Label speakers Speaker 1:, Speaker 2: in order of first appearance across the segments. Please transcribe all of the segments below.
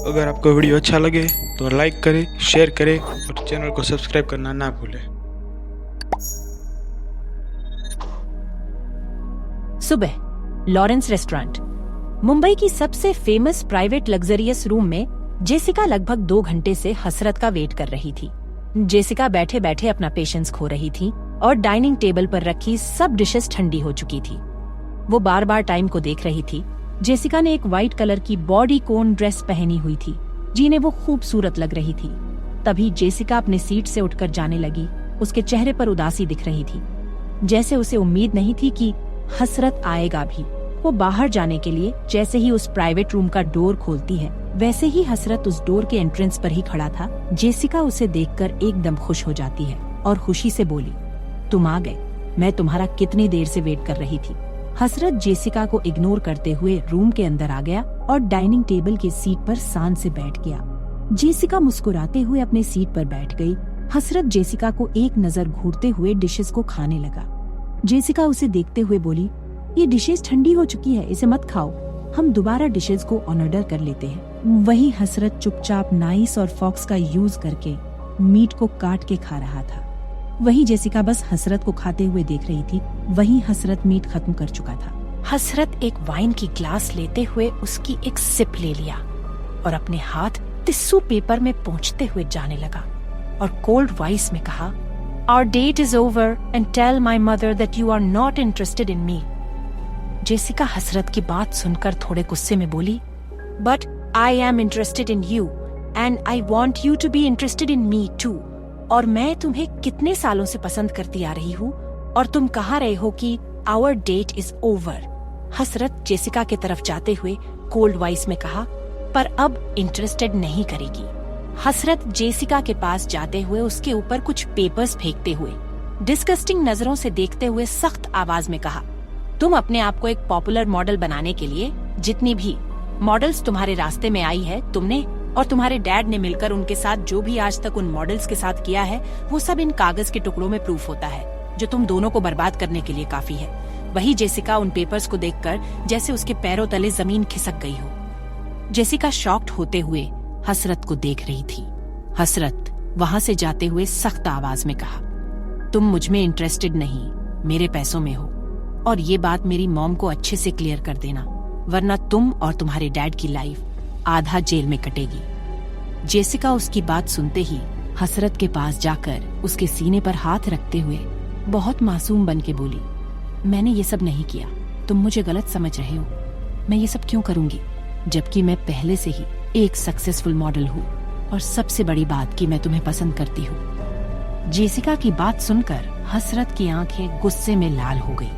Speaker 1: अगर आपको वीडियो अच्छा लगे तो लाइक करें, शेयर करें और चैनल को सब्सक्राइब करना ना भूलें।
Speaker 2: सुबह लॉरेंस रेस्टोरेंट, मुंबई की सबसे फेमस प्राइवेट लग्जरियस रूम में जेसिका लगभग 2 घंटे से हसरत का वेट कर रही थी। जेसिका बैठे बैठे अपना पेशेंस खो रही थी और डाइनिंग टेबल पर रखी सब डिशेस ठंडी हो चुकी थी। वो बार बार टाइम को देख रही थी। जेसिका ने एक व्हाइट कलर की बॉडी कोन ड्रेस पहनी हुई थी, जिन्हें वो खूबसूरत लग रही थी। तभी जेसिका अपने सीट से उठकर जाने लगी। उसके चेहरे पर उदासी दिख रही थी, जैसे उसे उम्मीद नहीं थी कि हसरत आएगा भी। वो बाहर जाने के लिए जैसे ही उस प्राइवेट रूम का डोर खोलती है, वैसे ही हसरत उस डोर के एंट्रेंस पर ही खड़ा था। जेसिका उसे देखकर एकदम खुश हो जाती है और खुशी से बोली, तुम आ गए, मैं तुम्हारा कितनी देर से वेट कर रही थी। हसरत जेसिका को इग्नोर करते हुए रूम के अंदर आ गया और डाइनिंग टेबल की सीट पर शान से बैठ गया। जेसिका मुस्कुराते हुए अपने सीट पर बैठ गई। हसरत जेसिका को एक नजर घूरते हुए डिशेस को खाने लगा। जेसिका उसे देखते हुए बोली, ये डिशेस ठंडी हो चुकी है, इसे मत खाओ, हम दोबारा डिशेस को ऑर्डर कर लेते हैं। वही हसरत चुपचाप नाइफ और फॉक्स का यूज करके मीट को काट के खा रहा था। वही जेसिका बस हसरत को खाते हुए देख रही थी। वही हसरत मीट खत्म कर चुका था। हसरत एक वाइन की ग्लास लेते हुए उसकी एक सिप ले लिया और अपने हाथ टिश्यू पेपर में पोंछते हुए जाने लगा और कोल्ड वॉइस में कहा, Our date is over and tell my mother that you are not interested in me. Jessica हसरत की बात सुनकर थोड़े गुस्से में बोली, But I am interested in you and I want you to be interested in me too. और मैं तुम्हें कितने सालों से पसंद करती आ रही हूँ और तुम कह रहे हो कि Our date is over. Hasrat Jessica की तरफ जाते हुए कोल्ड वॉइस में कहा, पर अब इंटरेस्टेड नहीं करेगी। हसरत जेसिका के पास जाते हुए उसके ऊपर कुछ पेपर्स फेंकते हुए, डिस्गस्टिंग नजरों से देखते हुए सख्त आवाज में कहा, तुम अपने आप को एक पॉपुलर मॉडल बनाने के लिए जितनी भी मॉडल्स तुम्हारे रास्ते में आई है, तुमने और तुम्हारे डैड ने मिलकर उनके साथ जो भी आज तक उन मॉडल्स के साथ किया है, वो सब इन कागज के टुकड़ों में प्रूफ होता है, जो तुम दोनों को बर्बाद करने के लिए काफी है। वही जेसिका उन पेपर्स को देखकर जैसे उसके पैरों तले जमीन खिसक गई हो। जेसिका शॉक्ड होते हुए हसरत को देख रही थी। हसरत वहां से जाते हुए सख्त आवाज में कहा, तुम मुझ में इंटरेस्टेड नहीं, मेरे पैसों में हो, और ये बात मेरी मॉम को अच्छे से क्लियर कर देना, वरना तुम और तुम्हारे डैड की लाइफ आधा जेल में कटेगी। जेसिका उसकी बात सुनते ही हसरत के पास जाकर उसके सीने पर हाथ रखते हुए बहुत मासूम बन के बोली, मैंने ये सब नहीं किया, तुम मुझे गलत समझ रहे हो। मैं ये सब क्यों करूंगी, जबकि मैं पहले से ही एक सक्सेसफुल मॉडल हूँ, और सबसे बड़ी बात कि मैं तुम्हें पसंद करती हूँ। जेसिका की बात सुनकर हसरत की आंखें गुस्से में लाल हो गई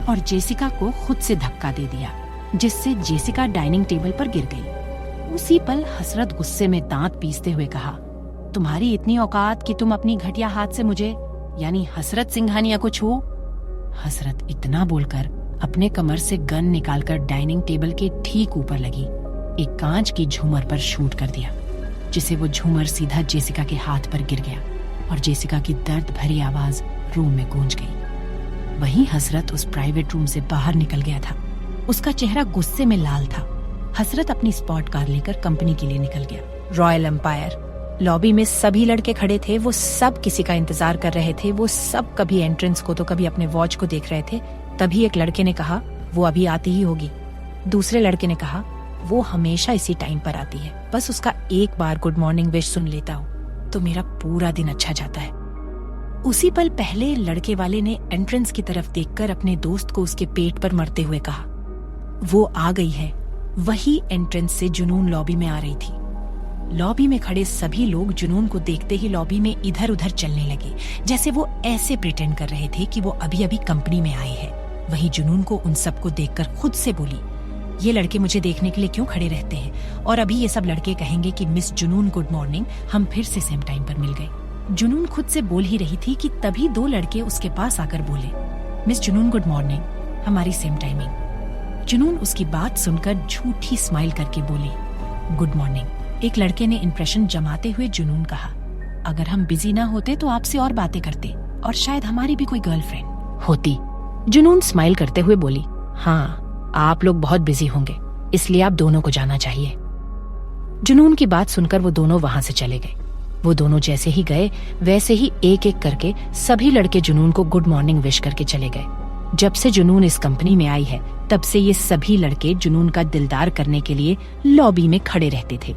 Speaker 2: और जेसिका को खुद से धक्का दे दिया, जिससे जेसिका डाइनिंग टेबल पर गिर गई। उसी पल हसरत गुस्से में दांत पीसते हुए कहा, तुम्हारी इतनी औकात कि तुम अपनी घटिया हाथ से मुझे यानी हसरत सिंघानिया को छुओ। हसरत इतना बोलकर अपने कमर से गन निकालकर डाइनिंग टेबल के ठीक ऊपर लगी एक कांच की झूमर पर शूट कर दिया, जिसे वो झूमर सीधा जेसिका के हाथ पर गिर गया और जेसिका की दर्द भरी आवाज रूम में गूंज गई। वहीं हसरत उस प्राइवेट रूम से बाहर निकल गया था। उसका चेहरा गुस्से में लाल था। हसरत अपनी स्पॉट कार लेकर कंपनी के लिए निकल गया। रॉयल एम्पायर लॉबी में सभी लड़के खड़े थे। वो सब किसी का इंतजार कर रहे थे। वो सब कभी एंट्रेंस को तो कभी अपने वॉच को देख रहे थे। तभी एक लड़के ने कहा, वो अभी आती ही होगी। दूसरे लड़के ने कहा, वो हमेशा इसी टाइम पर आती है, बस उसका एक बार गुड मॉर्निंग विश सुन लेता हूँ तो मेरा पूरा दिन अच्छा जाता है। उसी पल पहले लड़के वाले ने एंट्रेंस की तरफ देखकर अपने दोस्त को उसके पेट पर मरते हुए कहा, वो आ गई है। वही एंट्रेंस से जुनून लॉबी में आ रही थी। लॉबी में खड़े सभी लोग जुनून को देखते ही लॉबी में इधर उधर चलने लगे, जैसे वो ऐसे प्रिटेंड कर रहे थे कि वो अभी अभी कंपनी में आए हैं। वही जुनून को उन सबको देखकर खुद से बोली, ये लड़के मुझे देखने के लिए क्यों खड़े रहते हैं, और अभी ये सब लड़के कहेंगे कि मिस जुनून गुड मॉर्निंग, हम फिर से सेम टाइम पर मिल गए। जुनून खुद से बोल ही रही थी कि तभी 2 लड़के उसके पास आकर बोले, मिस जुनून गुड मॉर्निंग, हमारी सेम टाइमिंग। जुनून उसकी बात सुनकर झूठी स्माइल करके बोली, गुड मॉर्निंग। एक लड़के ने इंप्रेशन जमाते हुए जुनून कहा, अगर हम बिजी ना होते तो आपसे और बातें करते, और शायद हमारी भी कोई गर्लफ्रेंड होती। जुनून स्माइल करते हुए बोली, हाँ आप लोग बहुत बिजी होंगे, इसलिए आप दोनों को जाना चाहिए। जुनून की बात सुनकर वो दोनों वहां से चले गए। वो दोनों जैसे ही गए वैसे ही एक एक करके सभी लड़के जुनून को गुड मॉर्निंग विश करके चले गए। जब से जुनून इस कंपनी में आई है तब से ये सभी लड़के जुनून का दिलदार करने के लिए लॉबी में खड़े रहते थे।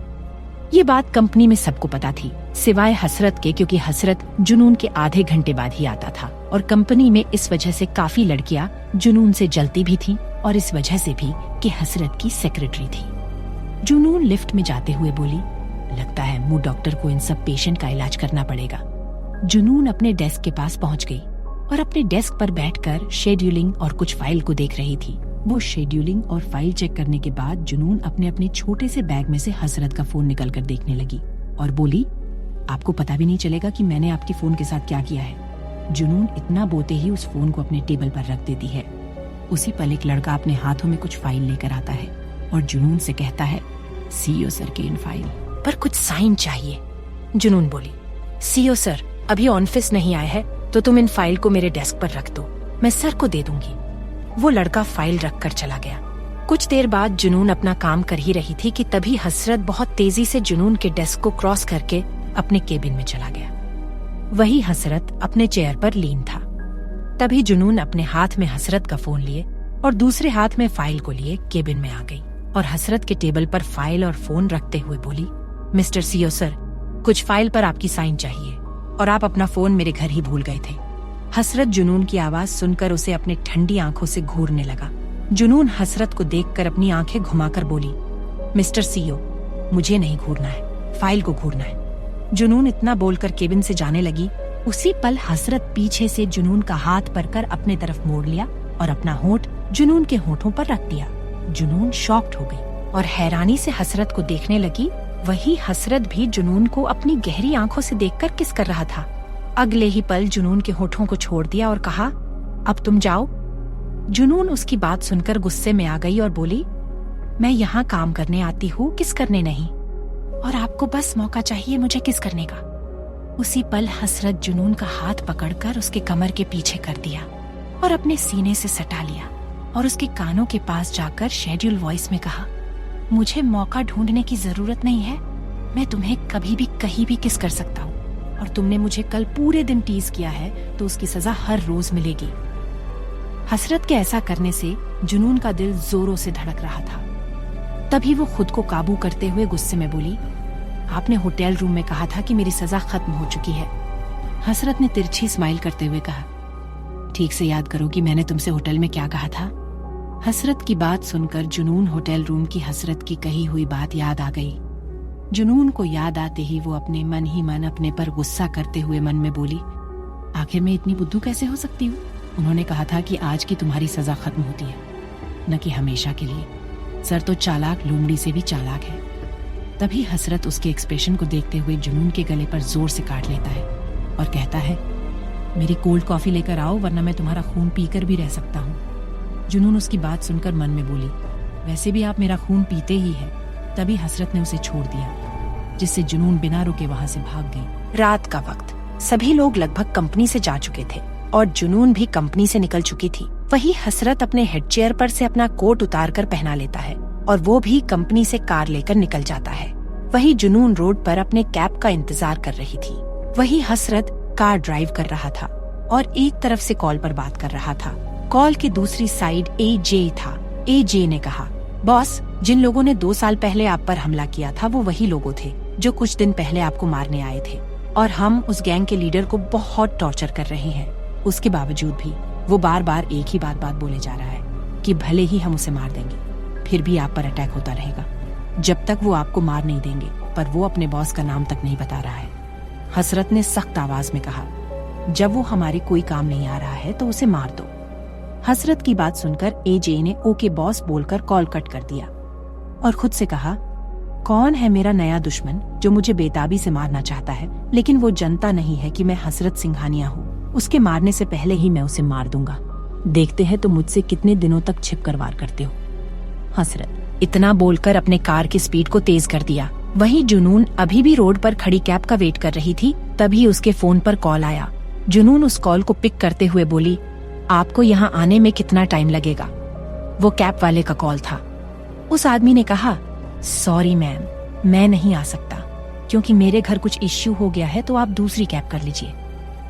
Speaker 2: ये बात कंपनी में सबको पता थी सिवाय हसरत के, क्योंकि हसरत जुनून के आधे घंटे बाद ही आता था और कंपनी में इस वजह से काफी लड़कियां जुनून से जलती भी थीं और इस वजह से भी कि हसरत की सेक्रेटरी थी। जुनून लिफ्ट में जाते हुए बोली, लगता है मुंह डॉक्टर को इन सब पेशेंट का इलाज करना पड़ेगा। जुनून अपने डेस्क के पास पहुंच गई और अपने डेस्क पर बैठकर शेड्यूलिंग और कुछ फाइल को देख रही थी। वो शेड्यूलिंग और फाइल चेक करने के बाद जुनून अपने अपने छोटे से बैग में से हसरत का फोन निकलकर देखने लगी और बोली, आपको पता भी नहीं चलेगा कि मैंने आपके फोन के साथ क्या किया है। जुनून इतना बोलते ही उस फोन को अपने टेबल पर रख देती है। उसी पल एक लड़का अपने हाथों में कुछ फाइल लेकर आता है और जुनून से कहता है, सीईओ सर की इन फाइल पर कुछ साइन चाहिए। जुनून बोली, सीईओ सर अभी ऑफिस नहीं आए हैं तो तुम इन फाइल को मेरे डेस्क पर रख दो, मैं सर को दे दूंगी। वो लड़का फाइल रखकर चला गया। कुछ देर बाद जुनून अपना काम कर ही रही थी कि तभी हसरत बहुत तेजी से जुनून के डेस्क को क्रॉस करके अपने केबिन में चला गया। वही हसरत अपने चेयर पर लीन था। तभी जुनून अपने हाथ में हसरत का फोन लिए और दूसरे हाथ में फाइल को लिए केबिन में आ गई और हसरत के टेबल पर फाइल और फोन रखते हुए बोली, मिस्टर सीईओ सर, कुछ फाइल पर आपकी साइन चाहिए और आप अपना फोन मेरे घर ही भूल गए थे। हसरत जुनून की आवाज सुनकर उसे अपने ठंडी आंखों से घूरने लगा। जुनून हसरत को देखकर अपनी आंखें घुमाकर बोली, मिस्टर सीईओ, मुझे नहीं घूरना है, फाइल को घूरना है। जुनून इतना बोलकर केबिन से जाने लगी। उसी पल हसरत पीछे से जुनून का हाथ पकड़कर अपने तरफ मोड़ लिया और अपना होंठ जुनून के होठों पर रख दिया। जुनून शॉक्ड हो गई और हैरानी से हसरत को देखने लगी। वही हसरत भी जुनून को अपनी गहरी आंखों से देखकर किस कर रहा था। अगले ही पल जुनून के होठों को छोड़ दिया और कहा, अब तुम जाओ। जुनून उसकी बात सुनकर गुस्से में आ गई और बोली, मैं यहाँ काम करने आती हूँ, किस करने नहीं, और आपको बस मौका चाहिए मुझे किस करने का। उसी पल हसरत जुनून का हाथ पकड़कर उसके कमर के पीछे कर दिया और अपने सीने से सटा लिया और उसके कानों के पास जाकर शेड्यूल वॉइस में कहा, मुझे मौका ढूंढने की जरूरत नहीं है, मैं तुम्हें कभी भी कहीं भी किस कर सकता हूँ और तुमने मुझे कल पूरे दिन टीज किया है तो उसकी सजा हर रोज मिलेगी। हसरत के ऐसा करने से जुनून का दिल जोरों से धड़क रहा था। तभी वो खुद को काबू करते हुए गुस्से में बोली, आपने होटल रूम में कहा था कि मेरी सजा खत्म हो चुकी है। हसरत ने तिरछी स्माइल करते हुए कहा, ठीक से याद करो कि मैंने तुमसे होटल में क्या कहा था। हसरत की बात सुनकर जुनून होटल रूम की हसरत की कही हुई बात याद आ गई। जुनून को याद आते ही वो अपने मन ही मन अपने पर गुस्सा करते हुए मन में बोली, आखिर मैं इतनी बुद्धू कैसे हो सकती हूँ। उन्होंने कहा था कि आज की तुम्हारी सजा खत्म होती है, न कि हमेशा के लिए। सर तो चालाक लोमड़ी से भी चालाक है। तभी हसरत उसके एक्सप्रेशन को देखते हुए जुनून के गले पर जोर से काट लेता है और कहता है, मेरी कोल्ड कॉफी लेकर आओ वरना मैं तुम्हारा खून पीकर भी रह सकता हूँ। जुनून उसकी बात सुनकर मन में बोली, वैसे भी आप मेरा खून पीते ही है। तभी हसरत ने उसे छोड़ दिया, जिससे जुनून बिना रुके वहां से भाग गई। रात का वक्त, सभी लोग लगभग कंपनी से जा चुके थे और जुनून भी कंपनी से निकल चुकी थी। वही हसरत अपने हेड चेयर पर से अपना कोट उतार कर पहना लेता है और वो भी कंपनी से कार लेकर निकल जाता है। वही जुनून रोड पर अपने कैब का इंतजार कर रही थी। वही हसरत कार ड्राइव कर रहा था और एक तरफ से कॉल पर बात कर रहा था। कॉल की दूसरी साइड एजे था। एजे ने कहा, बॉस, जिन लोगों ने 2 साल पहले आप पर हमला किया था वो वही लोगों थे जो कुछ दिन पहले आपको मारने आए थे और हम उस गैंग के लीडर को बहुत टॉर्चर कर रहे हैं। उसके बावजूद भी वो बार बार एक ही बात बोले जा रहा है कि भले ही हम उसे मार देंगे फिर भी आप पर अटैक होता रहेगा जब तक वो आपको मार नहीं देंगे, पर वो अपने बॉस का नाम तक नहीं बता रहा है। हसरत ने सख्त आवाज में कहा, जब वो हमारे कोई काम नहीं आ रहा है तो उसे मार दो। हसरत की बात सुनकर एजे ने ओके बॉस बोलकर कॉल कट कर दिया और खुद से कहा, कौन है मेरा नया दुश्मन जो मुझे बेताबी से मारना चाहता है, लेकिन वो जनता नहीं है कि मैं हसरत सिंघानिया हूँ। उसके मारने से पहले ही मैं उसे मार दूंगा। देखते हैं तो मुझसे कितने दिनों तक छिपकर वार करते हो। हसरत इतना बोलकर अपने कार की स्पीड को तेज कर दिया। वहीं जुनून अभी भी रोड पर खड़ी कैब का वेट कर रही थी। तभी उसके फोन पर कॉल आया। जुनून उस कॉल को पिक करते हुए बोली, आपको यहाँ आने में कितना टाइम लगेगा? वो कैब वाले का कॉल था। उस आदमी ने कहा, सॉरी मैम, मैं नहीं आ सकता क्योंकि मेरे घर कुछ इश्यू हो गया है, तो आप दूसरी कैब कर लीजिए।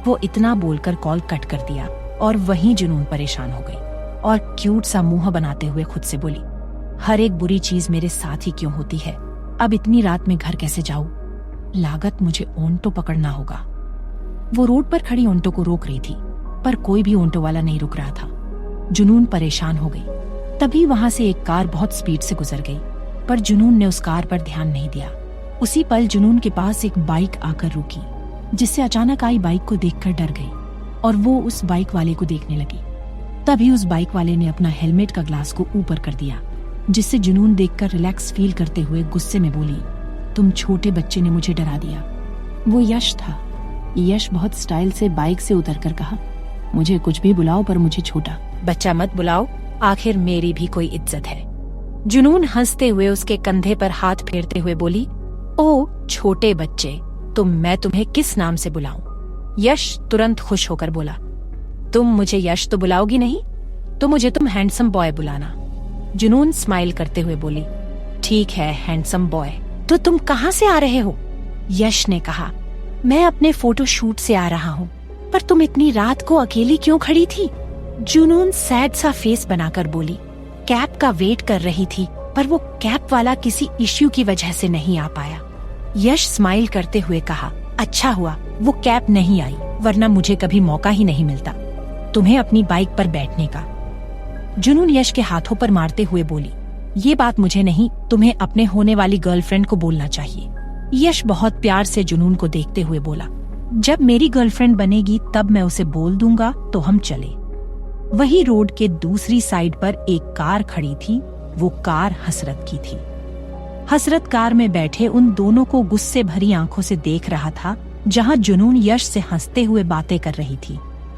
Speaker 2: वो इतना बोलकर कॉल कट कर दिया और वहीं जुनून परेशान हो गई और क्यूट सा मुंह बनाते हुए खुद से बोली, हर एक बुरी चीज मेरे साथ ही क्यों होती है? अब इतनी रात में घर कैसे जाऊं? लागत मुझे ऑन्टो पकड़ना होगा। वो रोड पर खड़ी ऑन्टो को रोक रही थी, पर कोई भी ऑन्टो वाला नहीं रुक रहा था। जुनून परेशान हो गई। तभी वहां से एक कार बहुत स्पीड से गुजर गई, पर जुनून ने उस कार पर ध्यान नहीं दिया। उसी पल जुनून के पास एक बाइक आकर रुकी, जिससे अचानक आई बाइक को देखकर डर गई और वो उस बाइक वाले को देखने लगी। तभी उस बाइक वाले ने अपना हेलमेट का ग्लास को ऊपर कर दिया, जिससे जुनून देखकर रिलैक्स फील करते हुए गुस्से में बोली, तुम छोटे बच्चे ने मुझे डरा दिया। वो यश था। यश बहुत स्टाइल से बाइक से उतरकर कहा, मुझे कुछ भी बुलाओ पर मुझे छोटा बच्चा मत बुलाओ, आखिर मेरी भी कोई इज्जत है। जुनून हंसते हुए उसके कंधे पर हाथ फेरते हुए बोली, ओ छोटे बच्चे, तो मैं तुम्हें किस नाम से बुलाऊं? यश तुरंत खुश होकर बोला, तुम मुझे यश तो बुलाओगी नहीं, तो मुझे तुम हैंडसम बॉय बुलाना। जुनून स्माइल करते हुए बोली, ठीक है हैंडसम बॉय, तो तुम कहाँ से आ रहे हो? यश ने कहा, मैं अपने फोटो शूट से आ रहा हूँ, पर तुम इतनी रात को अकेली क्यों खड़ी थी? जुनून सैड सा फेस बनाकर बोली, कैब का वेट कर रही थी, पर वो कैब वाला किसी इश्यू की वजह से नहीं आ पाया। यश स्माइल करते हुए कहा, अच्छा हुआ वो कैब नहीं आई, वरना मुझे कभी मौका ही नहीं मिलता तुम्हें अपनी बाइक पर बैठने का। जुनून यश के हाथों पर मारते हुए बोली, ये बात मुझे नहीं, तुम्हें अपने होने वाली गर्लफ्रेंड को बोलना चाहिए। यश बहुत प्यार से जुनून को देखते हुए बोला, जब मेरी गर्लफ्रेंड बनेगी तब मैं उसे बोल दूंगा, तो हम चले। वही रोड के दूसरी साइड पर एक कार खड़ी थी। वो कार हसरत की थी। हसरत कार में बैठे उन दोनों को गुस्से भरी आंखों से देख रहा था, जहां जुनून यश से हंसते हुए बातें कर रही थी।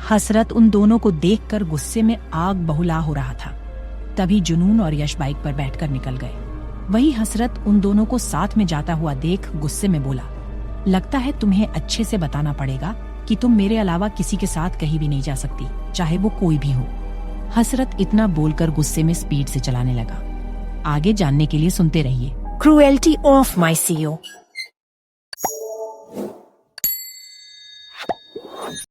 Speaker 2: हसरत उन दोनों को देखकर गुस्से में आग बबूला हो रहा था। तभी जुनून और यश बाइक पर बैठकर निकल गए। वही हसरत उन दोनों को साथ में जाता हुआ देख गुस्से में बोला, लगता है तुम्हें अच्छे से बताना पड़ेगा कि तुम मेरे अलावा किसी के साथ कहीं भी नहीं जा सकती, चाहे वो कोई भी हो। हसरत इतना बोलकर गुस्से में स्पीड से चलाने लगा। आगे जानने के लिए सुनते रहिए क्रूएल्टी ऑफ माय सीईओ।